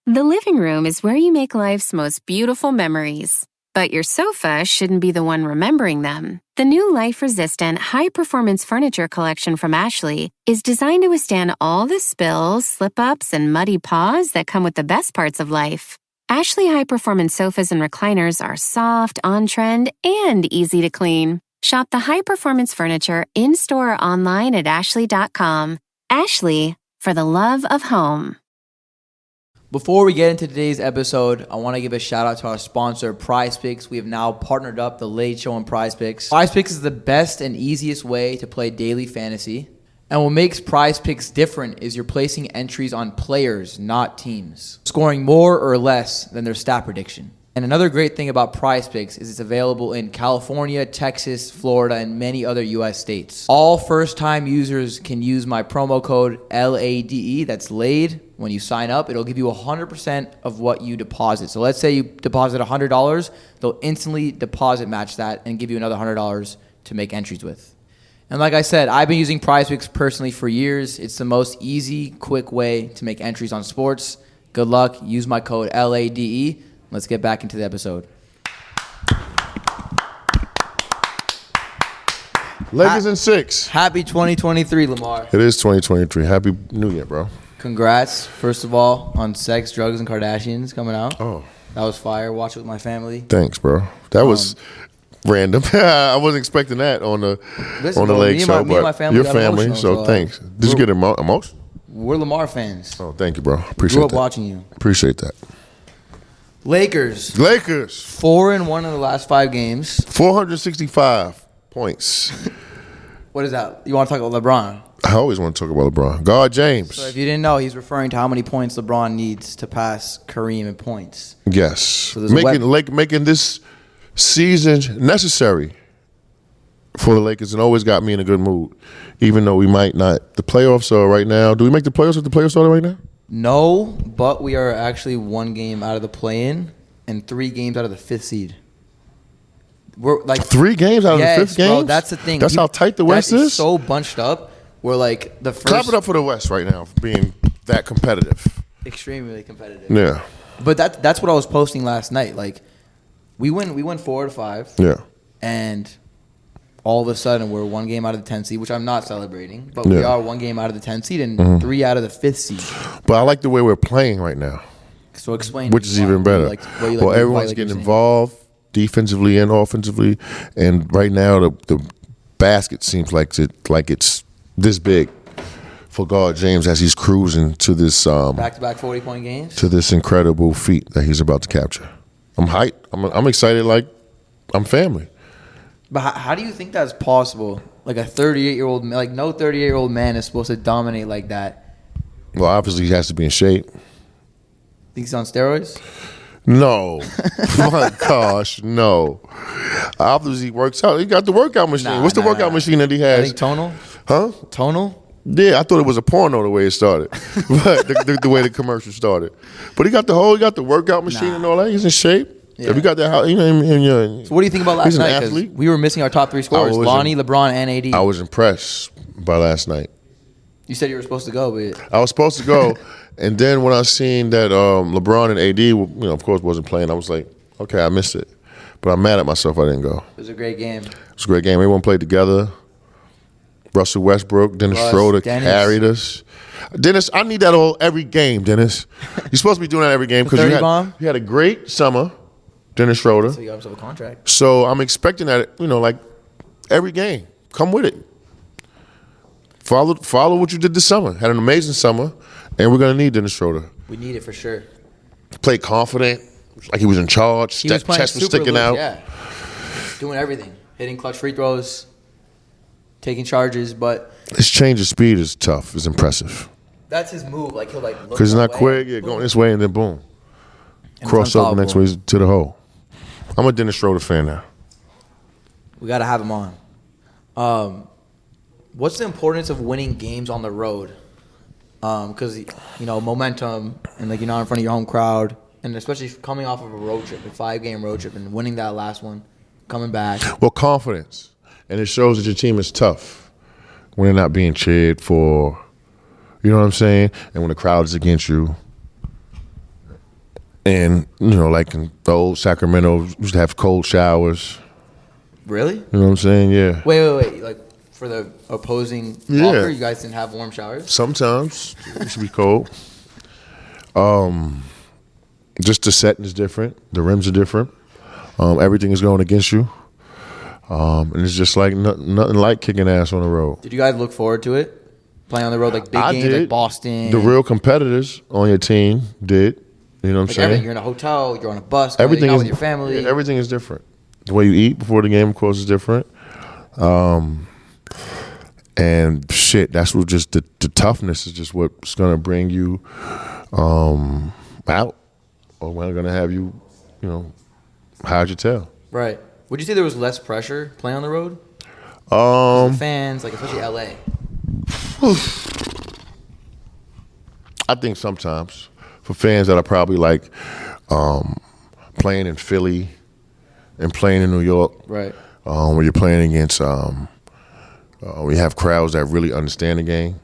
The living room is where you make life's most beautiful memories. But your sofa shouldn't be the one remembering them. The new life-resistant, high-performance furniture collection from Ashley is designed to withstand all the spills, slip-ups, and muddy paws that come with the best parts of life. Ashley high-performance sofas and recliners are soft, on-trend, and easy to clean. Shop the high-performance furniture in-store or online at ashley.com. Ashley, for the love of home. Before we get into today's episode, I want to give a shout out to our sponsor, PrizePicks. We have now partnered up the Late Show and PrizePicks. PrizePicks is the best and easiest way to play daily fantasy. And what makes PrizePicks different is you're placing entries on players, not teams, scoring more or less than their stat prediction. And another great thing about PrizePicks is it's available in California, Texas, Florida, and many other U.S. states. All first-time users can use my promo code LADE, that's LADE. When you sign up, it'll give you 100% of what you deposit. So let's say you deposit $100, they'll instantly deposit match that and give you another $100 to make entries with. And like I said, I've been using PrizePicks personally for years. It's the most easy, quick way to make entries on sports. Good luck. Use my code LADE. Let's get back into the episode. Lakers in 6. Happy 2023, Lamar. It is 2023. Happy New Year, bro. Congrats, first of all, on Sex, Drugs, and Kardashians coming out. Oh. That was fire. Watch it with my family. Thanks, bro. That was random. I wasn't expecting that on the Lake Show, but your family, so thanks. Did you get emotional? We're Lamar fans. Oh, thank you, bro. Appreciate Grew up that. watching you. Appreciate that. Lakers. 4-1 in the last 5 games. 465 points. What is that? You want to talk about LeBron? I always want to talk about LeBron. God James. So if you didn't know, he's referring to how many points LeBron needs to pass Kareem in points. Yes. So making this season necessary for the Lakers and always got me in a good mood. Even though we might not. The playoffs are right now. Do we make the playoffs if the playoffs started right now? No, but we are actually 1 game out of the play-in and 3 games out of the 5th seed. We're like 3 games out of the 5th game? Bro, that's the thing. That's how tight the West is? It's so bunched up. We're like the first. Clap it up for the West right now for being that competitive. Extremely competitive. Yeah. But that's what I was posting last night. Like we went 4 to 5. Yeah. And all of a sudden we're 1 game out of the 10th seed, which I'm not celebrating, but we are 1 game out of the 10th seed and 3 out of the 5th seed. But I like the way we're playing right now. So explain. Which is even better. Well, everyone's getting involved defensively and offensively, and right now the basket seems like it's this big for God James as he's cruising to this back-to-back 40-point games. To this incredible feat that he's about to capture. I'm hyped. I'm excited. Like I'm family. But how do you think that's possible? Like a 38-year-old, like no 38-year-old man is supposed to dominate like that. Well, obviously he has to be in shape. Think he's on steroids? No. My gosh, no. Obviously he works out. He got the workout machine. What's the workout machine that he has? I think tonal. Huh? Tonal? Yeah, I thought it was a porno the way it started, but the way the commercial started. But he got the workout machine and all that. He's in shape. Yeah. If you got that, so what do you think about last night? Because we were missing our top 3 scorers: Lonnie, LeBron, and AD. I was impressed by last night. You said you were supposed to go, but I was supposed to go, and then when I seen that LeBron and AD, of course, wasn't playing, I was like, okay, I missed it. But I'm mad at myself I didn't go. It was a great game. It was a great game. Everyone played together. Russell Westbrook, Dennis Schroeder carried us. Dennis, I need that every game, Dennis. You're supposed to be doing that every game because you had a great summer, Dennis Schroeder. So you got himself a contract. So I'm expecting that, like every game. Come with it. Follow what you did this summer. Had an amazing summer, and we're going to need Dennis Schroeder. We need it for sure. Played confident, like he was in charge. Chest was sticking out. Yeah. Doing everything. Hitting clutch free throws. Taking charges, but his change of speed is tough. It's impressive. That's his move. Like he'll look because it's not quick. Yeah, going this way and then boom, and cross up the next way to the hole. I'm a Dennis Schroeder fan now. We got to have him on. What's the importance of winning games on the road? Because momentum and in front of your home crowd, and especially coming off of a road trip, a 5-game road trip, and winning that last one, coming back. Well, confidence. And it shows that your team is tough when they're not being cheered for, you know what I'm saying? And when the crowd is against you. And, like in the old Sacramento, we used to have cold showers. Really? You know what I'm saying? Yeah. Wait. Like, for the opposing blocker, you guys didn't have warm showers? Sometimes. It should be cold. Just the setting is different. The rims are different. Everything is going against you. And it's just like nothing like kicking ass on the road. Did you guys look forward to it? Playing on the road, like big games like Boston? The real competitors on your team did. You know what I'm saying? You're in a hotel, you're on a bus, you're out with your family. Yeah, everything is different. The way you eat before the game, of course, is different. And shit, that's what just the toughness is just what's going to bring you out. Or we're going to have you, hide your tail. Right. Would you say there was less pressure playing on the road? Fans, like especially LA. I think sometimes for fans that are probably like playing in Philly and playing in New York, right? Where you're playing against, we have crowds that really understand the game,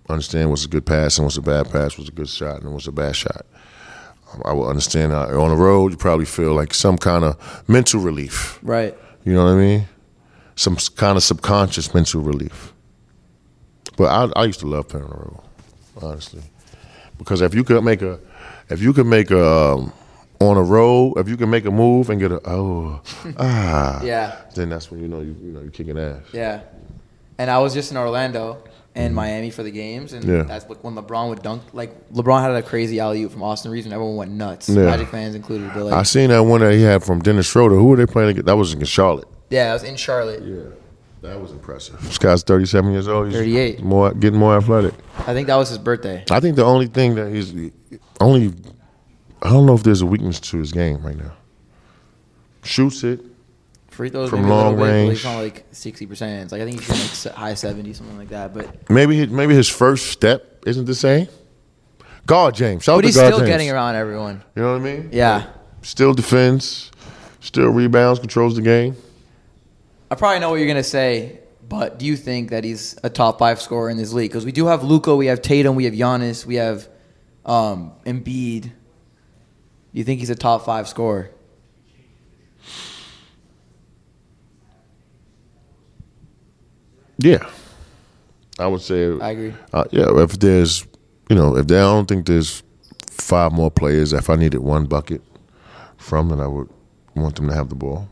understand what's a good pass and what's a bad pass, what's a good shot and what's a bad shot. I will understand on the road, you probably feel like some kind of mental relief. Right. You know what I mean? Some kind of subconscious mental relief. But I used to love playing on the road, honestly, because if you could make a on a road, if you can make a move and get yeah, then that's when you're kicking ass. Yeah, and I was just in Orlando and Miami for the games, and that's when LeBron would dunk. Like LeBron had a crazy alley-oop from Austin Reeves, and everyone went nuts. Yeah. Magic fans included. But I seen that one that he had from Dennis Schroeder. Who were they playing against? That was in Charlotte. Yeah, I was in Charlotte. Yeah. That was impressive. This guy's 37 years old. He's 38. Getting more athletic. I think that was his birthday. I think the only thing that I don't know if there's a weakness to his game right now. Shoots it. Free throws from long range. He's on like 60%. Like I think he's shooting like high 70s, something like that. But maybe his first step isn't the same. Guard James. But he's still getting around everyone. You know what I mean? Yeah. Still defends. Still rebounds. Controls the game. I probably know what you're going to say, but do you think that he's a top 5 scorer in this league? Because we do have Luka, we have Tatum, we have Giannis, we have Embiid. Do you think he's a top 5 scorer? Yeah. I would say. I agree. Yeah, if there's, I don't think there's 5 more players. If I needed one bucket from, then I would want them to have the ball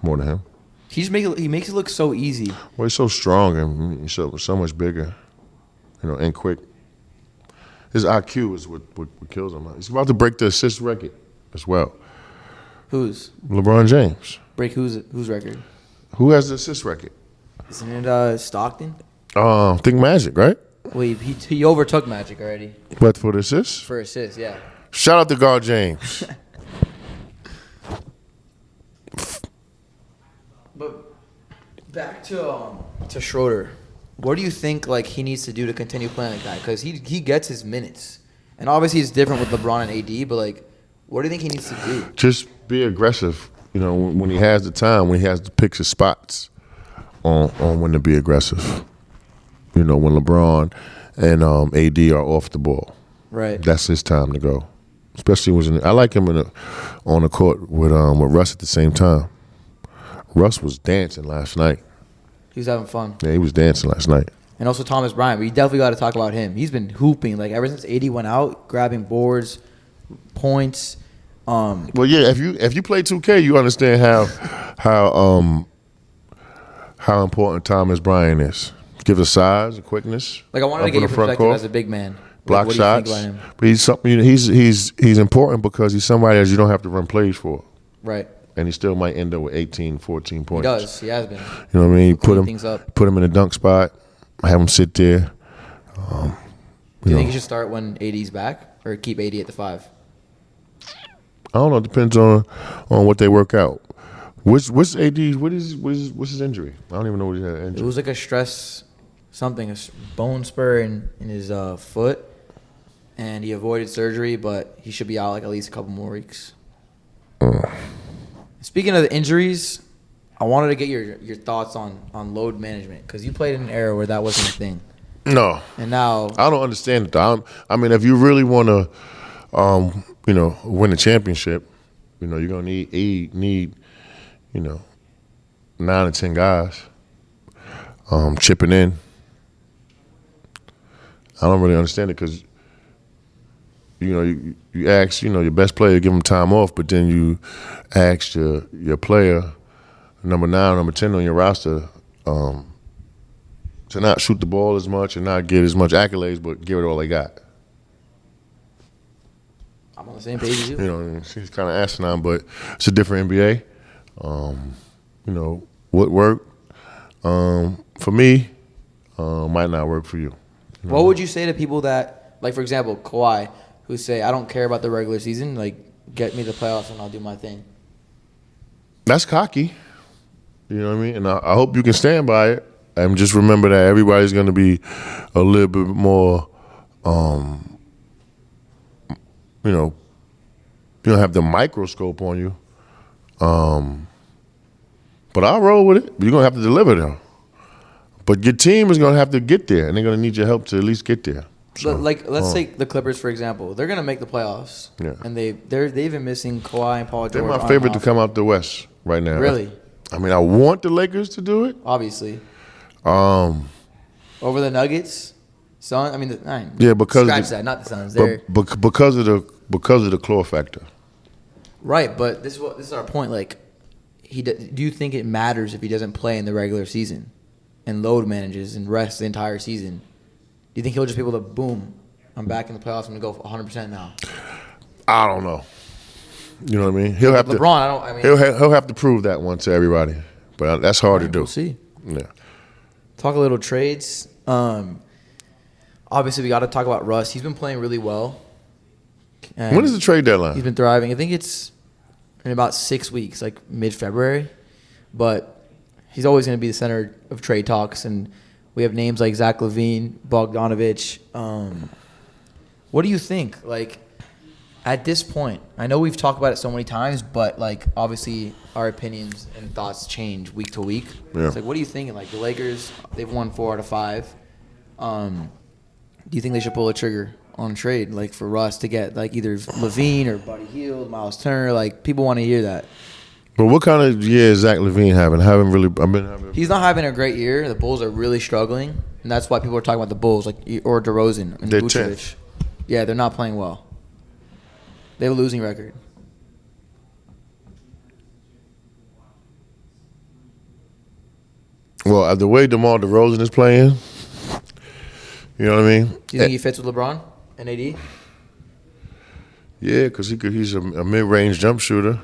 more than him. He makes it look so easy. Well, he's so strong and he's so much bigger, and quick. His IQ is what kills him. He's about to break the assist record as well. Whose? LeBron James. Break whose record? Who has the assist record? Isn't it Stockton? I think Magic, right? Well, he overtook Magic already. But for the assists? For assists, yeah. Shout out to Guard James. But back to Schroeder, what do you think he needs to do to continue playing like that? Because he gets his minutes, and obviously it's different with LeBron and AD. But what do you think he needs to do? Just be aggressive. When he has the time, when he has to pick his spots on when to be aggressive. When LeBron and AD are off the ball, right? That's his time to go. Especially I like him on the court with Russ at the same time. Russ was dancing last night. He was having fun. Yeah, he was dancing last night. And also Thomas Bryant. We definitely got to talk about him. He's been hooping ever since AD went out, grabbing boards, points. Well, yeah. If you play 2K, you understand how important Thomas Bryant is. Give a size, a quickness. I wanted to get your perspective as a big man. Block what shots. Do you think about him? But he's something. He's important because he's somebody that you don't have to run plays for. Right. And he still might end up with 18, 14 points. He does. He has been. You know what I mean? Put him in a dunk spot. Have him sit there. Do you think he should start when AD's back, or keep AD at the 5? I don't know. It depends on what they work out. What's AD? What's his injury? I don't even know what he had. Injury. It was a stress, a bone spur in his foot, and he avoided surgery, but he should be out at least a couple more weeks. Speaking of the injuries, I wanted to get your thoughts on load management, because you played in an era where that wasn't a thing. No. And now I don't understand it. I mean, if you really want to win a championship, you're gonna need 9 or 10 guys chipping in. I don't really understand it because you ask your best player to give him time off, but then you ask your player number 9, number 10 on your roster to not shoot the ball as much and not get as much accolades, but give it all they got. I'm on the same page as you. She's kind of asinine, but it's a different NBA. What worked for me might not work for you. What would you say to people that, like, for example, Kawhi, who say, I don't care about the regular season, like, get me the playoffs and I'll do my thing? That's cocky. You know what I mean? And I hope you can stand by it. And just remember that everybody's going to be a little bit more, you don't have the microscope on you. But I'll roll with it. You're going to have to deliver them. But your team is going to have to get there, and they're going to need your help to at least get there. So, let's take the Clippers, for example. They're going to make the playoffs. Yeah. And they've been missing Kawhi and Paul George. They're my favorite to come out the West right now. Really? I mean, I want the Lakers to do it. Obviously. Over the Nuggets? Yeah, because scratch that, not the Suns. Because of the claw factor. Right, but this is our point. Like, do you think it matters if he doesn't play in the regular season and load manages and rests the entire season? Do you think he'll just be able to, boom, I'm back in the playoffs, I'm going to go 100% now? I don't know. You know what I mean? He'll have LeBron, he'll have to prove that one to everybody, but that's hard to do. We'll see. Yeah. Talk a little trades. Obviously, we got to talk about Russ. He's been playing really well. When is the trade deadline? He's been thriving. I think it's in about 6 weeks, like mid-February. But he's always going to be the center of trade talks, and we have names like Zach LaVine, Bogdanovich. What do you think? Like, at this point, I know we've talked about it so many times, but like obviously our opinions and thoughts change week to week. Yeah. It's like, what are you thinking? Like the Lakers, they've won 4 out of 5. Do you think they should pull a trigger on trade, like for Russ to get like either LaVine or Buddy Hield, Miles Turner? Like people want to hear that. But what kind of year is Zach LaVine having? He's not having a great year. The Bulls are really struggling, and that's why people are talking about the Bulls, like or DeRozan and Vucevic. Yeah, they're not playing well. They have a losing record. Well, the way DeMar DeRozan is playing, you know what I mean? Do you think he fits with LeBron and AD? Yeah, because he's a mid-range jump shooter.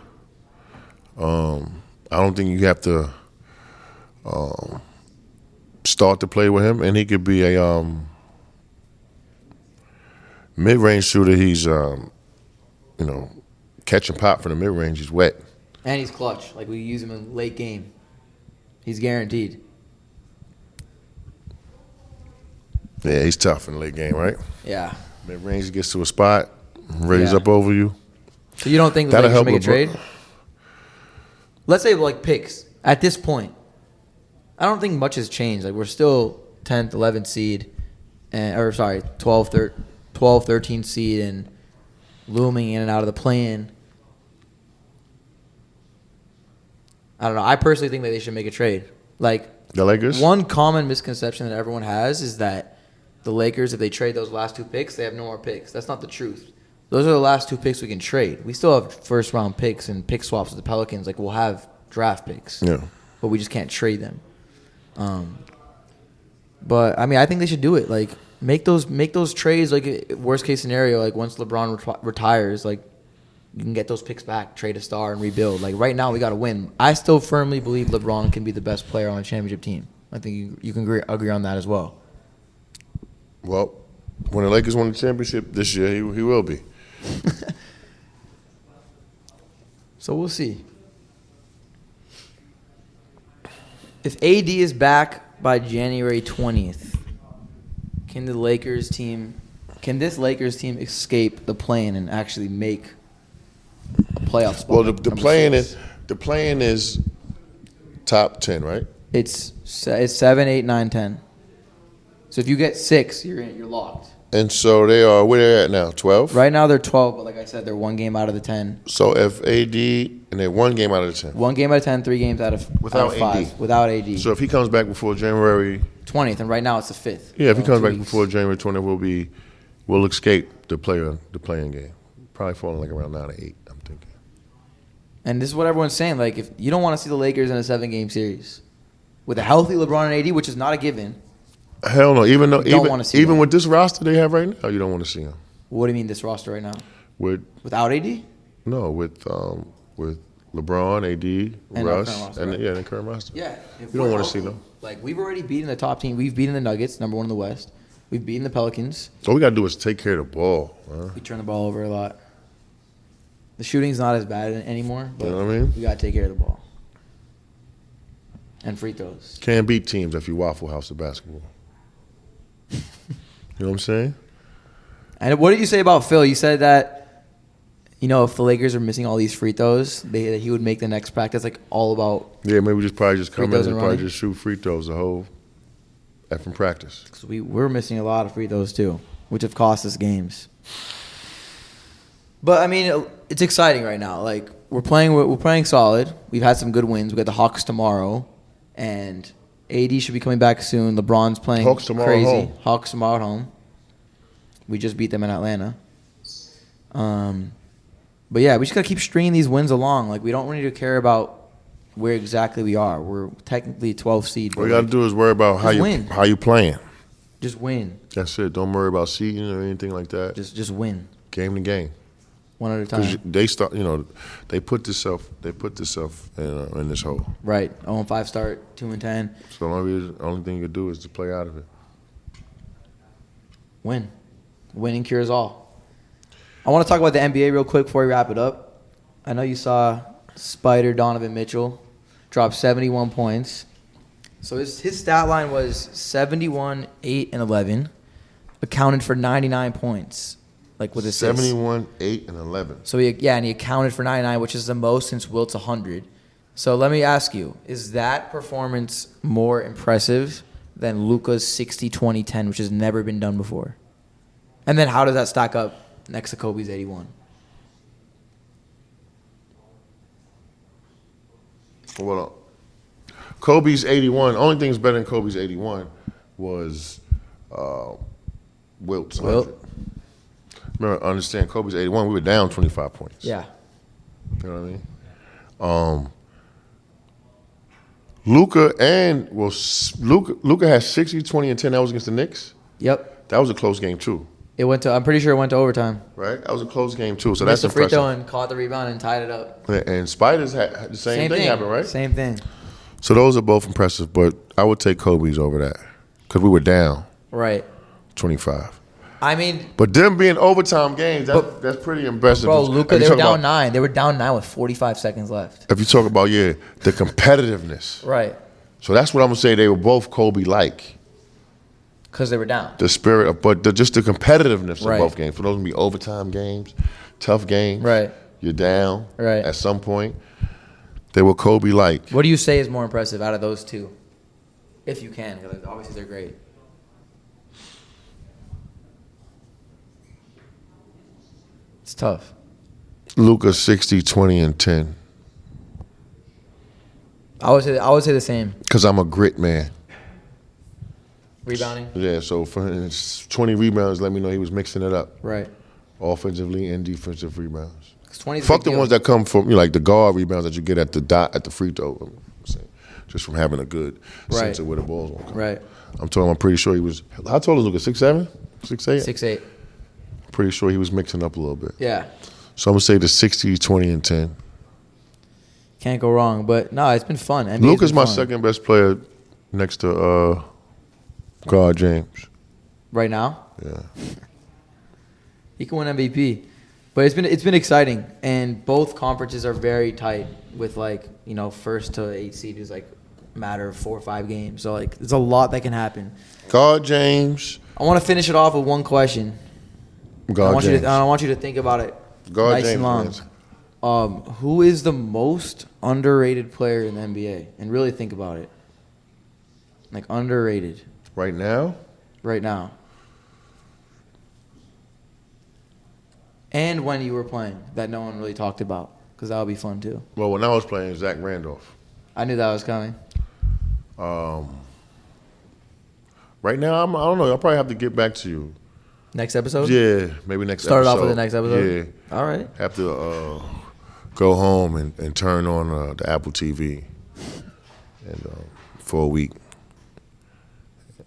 I don't think you have to start to play with him, and he could be a mid-range shooter. He's catch and pop from the mid-range. He's wet. And he's clutch. Like, we use him in late game. He's guaranteed. Yeah, he's tough in the late game, right? Yeah. Mid-range, he gets to a spot, raise up over you. So you don't think the Lakers should make a trade? Let's say, like, picks. At this point, I don't think much has changed. Like, we're still 10th, 11th seed. 12, 13 seed and looming in and out of the play-in. I don't know. I personally think that they should make a trade. Like, the Lakers? One common misconception that everyone has is that the Lakers, if they trade those last 2 picks, they have no more picks. That's not the truth. Those are the last 2 picks we can trade. We still have first-round picks and pick swaps with the Pelicans. Like, we'll have draft picks. Yeah. But we just can't trade them. But, I mean, I think they should do it. Like, make those trades, like, worst-case scenario, like, once LeBron retires, like, you can get those picks back, trade a star, and rebuild. Like, right now, we got to win. I still firmly believe LeBron can be the best player on a championship team. I think you can agree on that as well. Well, when the Lakers win the championship this year, he will be. So we'll see. If AD is back by January 20th, can this Lakers team escape the play-in and actually make a playoff spot? Well, the play-in is top 10, right? It's 7, 8, 9, 10. So if you get 6, you're locked. And so they are, where they at now, 12? Right now they're 12, but like I said, they're one game out of the 10. So if AD, and they're one game out of the 10. One game out of 10, 3 games out of 5. AD. Without AD. So if he comes back before January 20th, and right now it's the 5th. Yeah, if he comes back before January 20th, we'll escape the playing game. Probably falling like around 9 or 8, I'm thinking. And this is what everyone's saying. Like, if you don't want to see the Lakers in a 7-game series with a healthy LeBron and AD, which is not a given. Hell no. Even them. with this roster they have right now, you don't want to see them. What do you mean this roster right now? Without AD? No, with LeBron, AD, and Russ, roster, and right? the current roster. Yeah. You don't want to see them. Like, we've already beaten the top team. We've beaten the Nuggets, number 1 in the West. We've beaten the Pelicans. All we got to do is take care of the ball. We turn the ball over a lot. The shooting's not as bad anymore, but you know what I mean? we got to take care of the ball. And free throws. Can't beat teams if you Waffle House of basketball. You know what I'm saying? And what did you say about Phil? You said that, if the Lakers are missing all these free throws, that he would make the next practice like all about. Yeah, maybe probably just come in and probably just shoot free throws the whole effing practice. Because we're missing a lot of free throws too, which have cost us games. But I mean, it's exciting right now. Like we're playing solid. We've had some good wins. We got the Hawks tomorrow, and AD should be coming back soon. LeBron's playing Hawks tomorrow crazy. at home. Hawks tomorrow at home. We just beat them in Atlanta. But yeah, we just gotta keep stringing these wins along. Like we don't really need to care about where exactly we are. We're technically 12 seed. All you gotta do is worry about how you playing. Just win. That's it. Don't worry about seeding or anything like that. Just win. Game to game. One at a time. Because they start, they put themselves in this hole. Right. 0-5 start, 2-10. So the only thing you can do is to play out of it. Win. Winning cures all. I want to talk about the NBA real quick before we wrap it up. I know you saw Spider Donovan Mitchell drop 71 points. So his stat line was 71, 8, and 11. Accounted for 99 points. Like with assists. 71, 8, and 11. So he accounted for 99, which is the most since Wilt's 100. So let me ask you, is that performance more impressive than Luka's 60, 20, 10, which has never been done before? And then how does that stack up next to Kobe's 81? Well, Kobe's 81. Only thing that's better than Kobe's 81 was Wilt's 100. Wilt? Remember, understand, Kobe's 81, we were down 25 points. Yeah. You know what I mean? Luka had 60, 20, and 10. That was against the Knicks? Yep. That was a close game, too. I'm pretty sure it went to overtime. Right? That was a close game, too. So Missed that's the free impressive. throw and caught the rebound and tied it up. And Spiders had the same thing happen, right? Same thing. So those are both impressive, but I would take Kobe's over that because we were down Right. 25. I mean, But them being overtime games, that's pretty impressive. bro, Luka, they were down 9. They were down 9 with 45 seconds left. If you talk about, the competitiveness. Right. So that's what I'm going to say. They were both Kobe-like. Because they were down. The spirit, but just the competitiveness Right. of both games. For those going to be overtime games, tough games. Right. You're down Right. at some point. They were Kobe-like. What do you say is more impressive out of those two? If you can, because obviously they're great. It's tough. Luka 60, 20, and 10. I would say the same. Because I'm a grit man. Rebounding? Yeah, so for his 20 rebounds, let me know he was mixing it up. Right. Offensively and defensive rebounds. 20's Fuck the ones that come from like the guard rebounds that you get at the free throw. I'm saying, just from having a good sense of where the ball's going to come. Right. I'm pretty sure he was. How tall is Luka? 6'7"? 6'8"? 6'8". Pretty sure he was mixing up a little bit. Yeah. So I'm gonna say the 60, 20, and 10. Can't go wrong. But no, it's been fun. NBA's Luka's been my fun. second best player next to LeBron James. Right now? Yeah. He can win MVP. But it's been exciting, and both conferences are very tight with first to 8 seed is matter of 4 or 5 games. So there's a lot that can happen. God James. I want to finish it off with one question. James. I want you to think about it God nice James and long. wins. Who is the most underrated player in the NBA? And really think about it. Underrated Right now? right now. And when you were playing that no one really talked about, because that would be fun too. Well, when I was playing, Zach Randolph. I knew that was coming. Right now, I don't know. I'll probably have to get back to you. Next episode? Yeah, maybe next Start episode. Start off with the next episode? Yeah. All right. Have to go home and turn on the Apple TV and for a week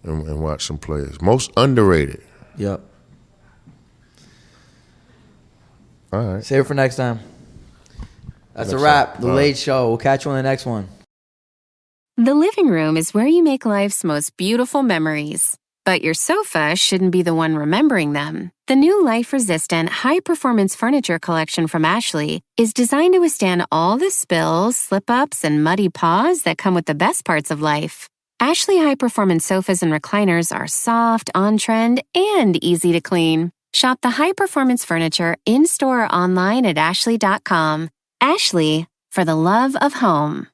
and watch some players. Most underrated. Yep. All right. Save it for next time. That's Next a wrap. time. The All Late right. Show. We'll catch you on the next one. The living room is where you make life's most beautiful memories. But your sofa shouldn't be the one remembering them. The new life-resistant, high-performance furniture collection from Ashley is designed to withstand all the spills, slip-ups, and muddy paws that come with the best parts of life. Ashley high-performance sofas and recliners are soft, on-trend, and easy to clean. Shop the high-performance furniture in-store or online at ashley.com. Ashley, for the love of home.